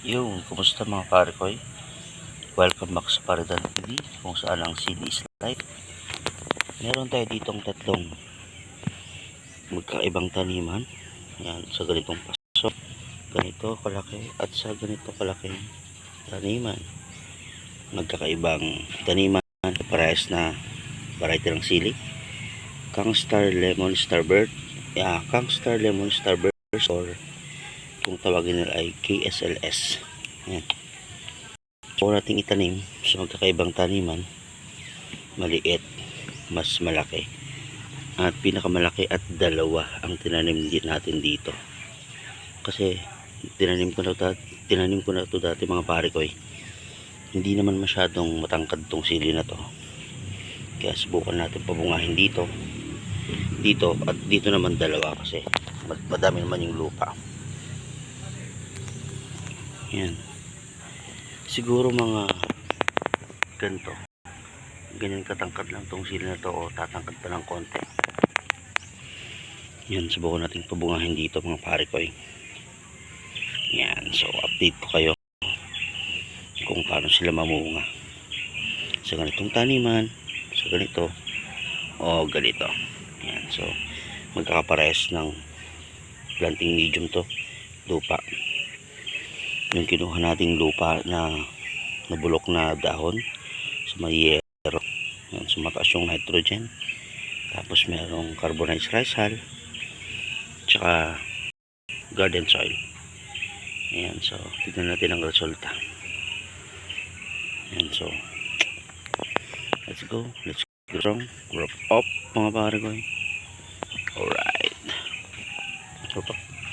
Yung, kumusta mga parikoy? Welcome back sa Paridan TV, kung saan ang seed is life. Meron tayo ditong tatlong magkaibang taniman. Yan, sa ganitong paso, ganito kalaki, at sa ganito kalaking taniman. Magkakaibang taniman, parehas na variety ng sili. Kangstar Lemon Starbird, Kangstar Lemon Starbird, or kung tawagin nila ay KSLS. Yan. So nating itanim sa magkakaibang taniman, maliit, mas malaki, at pinakamalaki at dalawa ang tinanim din natin dito. Kasi tinanim ko na to dati mga pare ko. Hindi naman masyadong matangkad tong sili na to, kaya subukan natin pabungahin dito at dito naman dalawa, kasi madami naman yung lupa. Yan, siguro mga ganyan katangkad lang tong sili na to, o tatangkad pa ng konti. Yan, subukan natin pabungahin dito mga pare ko. Yan, so update ko kayo kung paano sila mamunga sa ganitong taniman, sa ganito o ganito. Yan, so magkakaparehas ng planting medium to, lupa. Yung kinuha nating lupa na nabulok na dahon sa may yero. Yan, so mataas yung nitrogen, tapos merong carbonized rice hull, tsaka garden soil. Ayan, so tignan natin ang resulta. Ayan, so let's go strong, group up mga pare ko. Alright, so